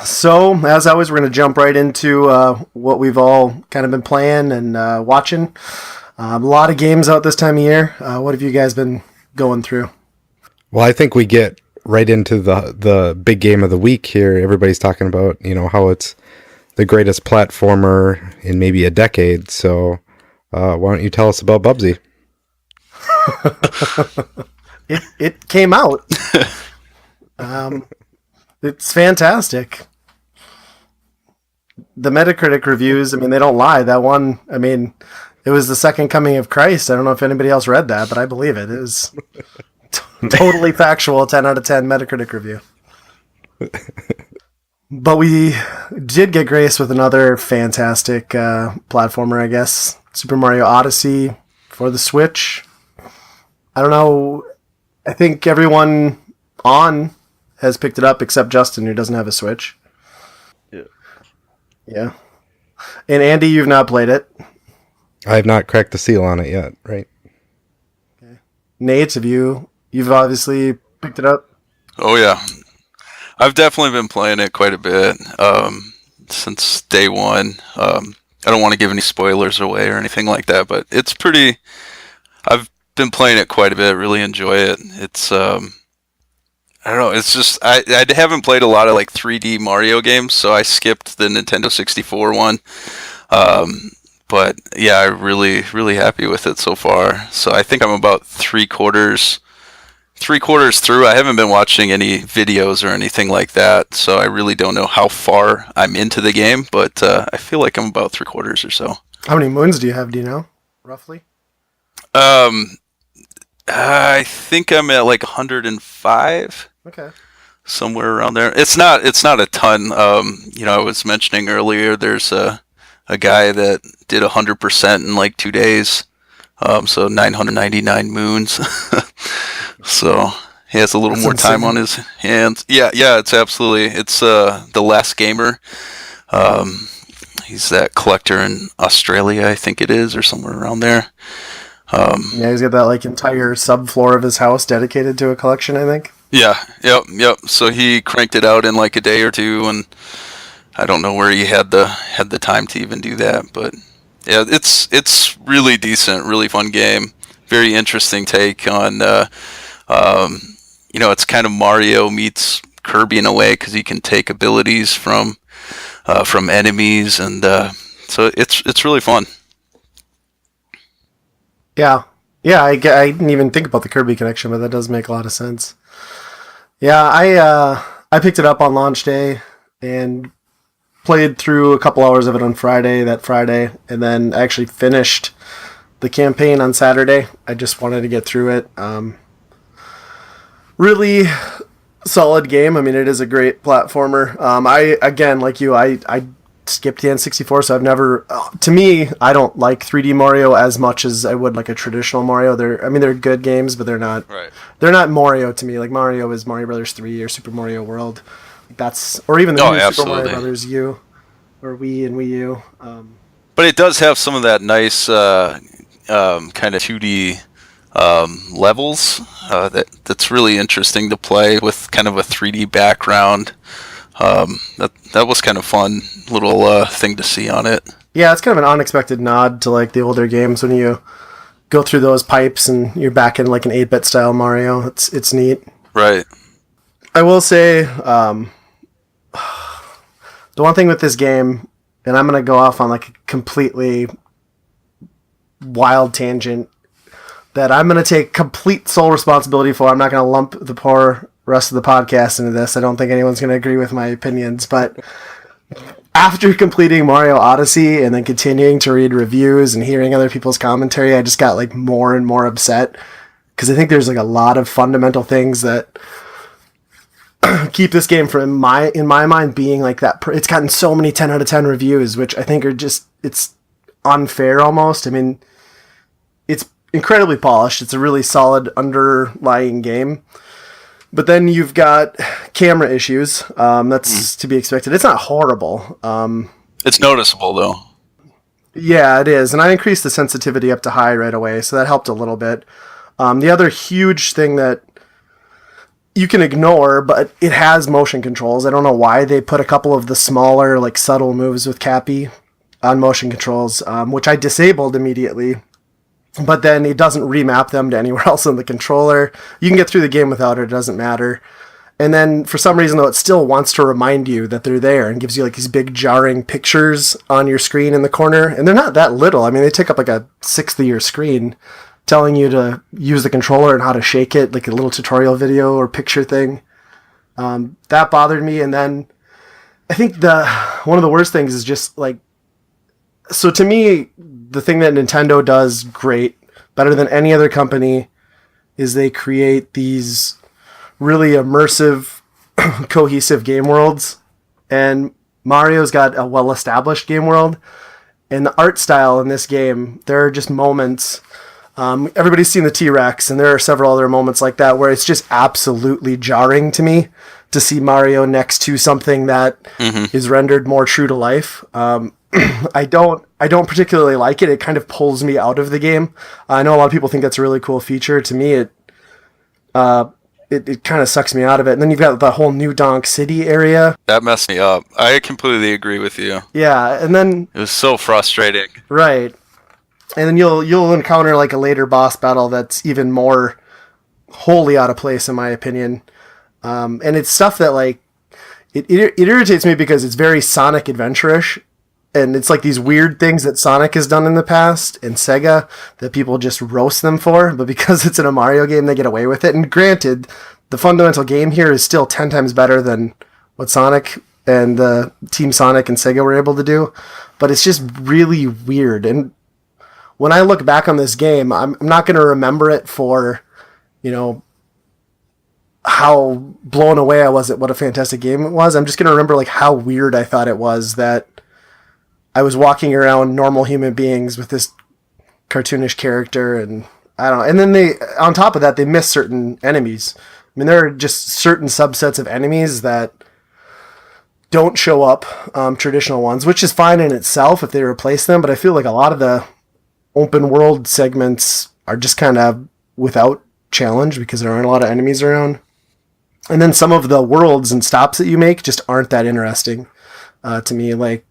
So, as always, we're going to jump right into what we've all kind of been playing and watching. A lot of games out this time of year. What have you guys been going through? Well, I think we get right into the big game of the week here. Everybody's talking about, how it's the greatest platformer in maybe a decade. So, why don't you tell us about Bubsy? It came out. It's fantastic. The Metacritic reviews, I mean, they don't lie. That one, I mean, it was the second coming of Christ. I don't know if anybody else read that, but I believe it. It was totally factual, 10 out of 10 Metacritic review. But we did get graced with another fantastic platformer, I guess. Super Mario Odyssey for the Switch. I don't know. I think everyone on has picked it up except Justin, who doesn't have a Switch. Yeah. And Andy, you've not played it. I have not cracked the seal on it yet, right? Okay. Nate, you've obviously picked it up? Oh yeah, I've definitely been playing it quite a bit since day one. I don't want to give any spoilers away or anything like that, but it's pretty. I've been playing it quite a bit. Really enjoy it. It's I don't know. It's just I haven't played a lot of like 3D Mario games, so I skipped the Nintendo 64 one. But yeah, I'm really happy with it so far. So I think I'm about three quarters through. I haven't been watching any videos or anything like that, so I really don't know how far I'm into the game. But I feel like I'm about three quarters or so. How many moons do you have? Do you know roughly? I think I'm at like 105. Okay. Somewhere around there. It's not a ton. I was mentioning earlier there's a guy that did 100% in like 2 days. So 999 moons. So he has a little more time on his hands. Yeah, it's the Last Gamer. He's that collector in Australia, I think it is, or somewhere around there. Yeah, he's got that like entire subfloor of his house dedicated to a collection, I think. Yeah, yep. So he cranked it out in like a day or two, and I don't know where he had the time to even do that, but yeah, it's really decent, really fun game. Very interesting take on, it's kind of Mario meets Kirby in a way because you can take abilities from enemies, and so it's really fun. Yeah. I didn't even think about the Kirby connection, but that does make a lot of sense. Yeah, I picked it up on launch day and played through a couple hours of it on that Friday, and then actually finished the campaign on Saturday. I just wanted to get through it. Really solid game. I mean, it is a great platformer. Again, like you, I skipped the N64, so I've never. To me, I don't like 3D Mario as much as I would like a traditional Mario. They're good games, but they're not. Right. They're not Mario to me. Like Mario is Mario Brothers 3 or Super Mario World. Or even the new Super Mario Brothers U, or Wii and Wii U. But it does have some of that nice kind of 2D levels that's really interesting to play with kind of a 3D background. That was kind of fun little thing to see on it. Yeah, it's kind of an unexpected nod to like the older games when you go through those pipes and you're back in like an 8-bit style Mario. It's neat. Right. I will say, the one thing with this game, and I'm going to go off on like a completely wild tangent that I'm going to take complete sole responsibility for. I'm not going to lump the poor rest of the podcast into this. I don't think anyone's going to agree with my opinions, but after completing Mario Odyssey and then continuing to read reviews and hearing other people's commentary, I just got like more and more upset because I think there's like a lot of fundamental things that keep this game from in my mind being like that. It's gotten so many 10 out of 10 reviews, which I think are just, it's unfair almost. I mean, it's incredibly polished. It's a really solid underlying game. But then you've got camera issues. That's to be expected. It's not horrible. It's noticeable, though. Yeah, it is. And I increased the sensitivity up to high right away, so that helped a little bit. The other huge thing that you can ignore, but it has motion controls. I don't know why they put a couple of the smaller, like subtle moves with Cappy on motion controls, which I disabled immediately. But then it doesn't remap them to anywhere else in the controller. You can get through the game without it, it doesn't matter. And then for some reason, though, it still wants to remind you that they're there and gives you like these big jarring pictures on your screen in the corner. And they're not that little. I mean, they take up like a sixth of your screen, telling you to use the controller and how to shake it, like a little tutorial video or picture thing. That bothered me. And then I think one of the worst things is just like, so to me, the thing that Nintendo does great, better than any other company, is they create these really immersive, cohesive game worlds. And Mario's got a well-established game world. And the art style in this game, there are just moments. Everybody's seen the T-Rex, and there are several other moments like that where it's just absolutely jarring to me to see Mario next to something that is rendered more true to life. I don't particularly like it. It kind of pulls me out of the game. I know a lot of people think that's a really cool feature. To me, it kind of sucks me out of it. And then you've got the whole New Donk City area. That messed me up. I completely agree with you. Yeah, and then it was so frustrating. Right. And then you'll encounter like a later boss battle that's even more wholly out of place, in my opinion. And it's stuff that like it irritates me because it's very Sonic adventure-ish. And it's like these weird things that Sonic has done in the past and Sega that people just roast them for. But because it's in a Mario game, they get away with it. And granted, the fundamental game here is still 10 times better than what Sonic and Team Sonic and Sega were able to do. But it's just really weird. And when I look back on this game, I'm not going to remember it for, how blown away I was at what a fantastic game it was. I'm just going to remember like how weird I thought it was that I was walking around normal human beings with this cartoonish character, and I don't know. And then on top of that, they miss certain enemies. I mean, there are just certain subsets of enemies that don't show up, traditional ones, which is fine in itself if they replace them. But I feel like a lot of the open world segments are just kind of without challenge because there aren't a lot of enemies around. And then some of the worlds and stops that you make just aren't that interesting to me. Like,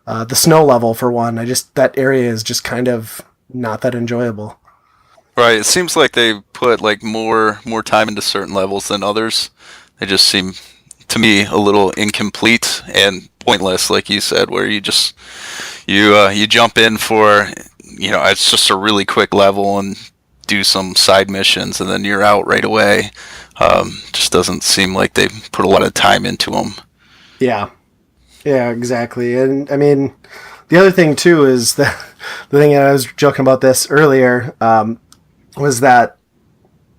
the snow level, for one, that area is just kind of not that enjoyable. Right. It seems like they put like more time into certain levels than others. They just seem, to me, a little incomplete and pointless, like you said, where you just you jump in for it's just a really quick level and do some side missions, and then you're out right away. Just doesn't seem like they put a lot of time into them. Yeah. Yeah, exactly. And I mean, the other thing too is that the thing, and I was joking about this earlier, was that,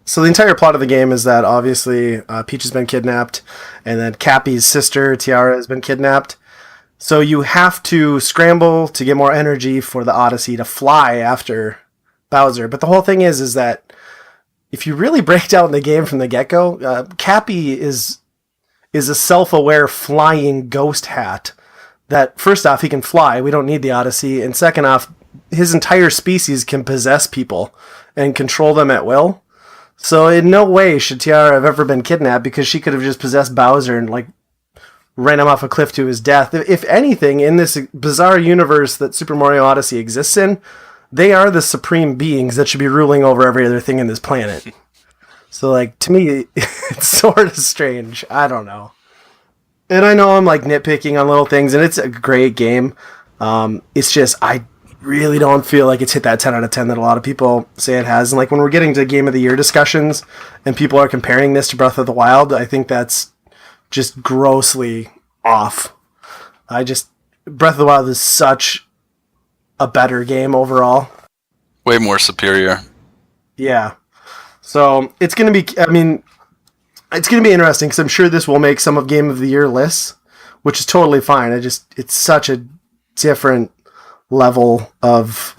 so the entire plot of the game is that obviously Peach has been kidnapped, and then Cappy's sister, Tiara, has been kidnapped. So you have to scramble to get more energy for the Odyssey to fly after Bowser. But the whole thing is that if you really break down the game from the get-go, Cappy is a self-aware flying ghost hat that, first off, he can fly. We don't need the Odyssey. And second off, his entire species can possess people and control them at will. So in no way should Tiara have ever been kidnapped, because she could have just possessed Bowser and like ran him off a cliff to his death. If anything, in this bizarre universe that Super Mario Odyssey exists in, they are the supreme beings that should be ruling over every other thing in this planet. So, like, to me, it's sort of strange. I don't know. And I know I'm, like, nitpicking on little things, and it's a great game. It's just, I really don't feel like it's hit that 10 out of 10 that a lot of people say it has. And, like, when we're getting to Game of the Year discussions, and people are comparing this to Breath of the Wild, I think that's just grossly off. Breath of the Wild is such a better game overall. Way more superior. Yeah. So it's going to be, it's going to be interesting, because I'm sure this will make some of Game of the Year lists, which is totally fine. It's such a different level of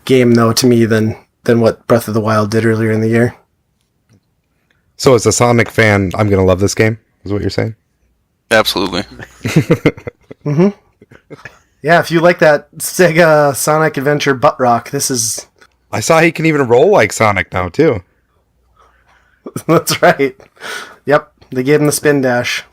game, though, to me than what Breath of the Wild did earlier in the year. So as a Sonic fan, I'm going to love this game, is what you're saying? Absolutely. Mm-hmm. Yeah, if you like that Sega Sonic Adventure butt rock, this is... I saw he can even roll like Sonic now, too. That's right. Yep, they gave him the spin dash.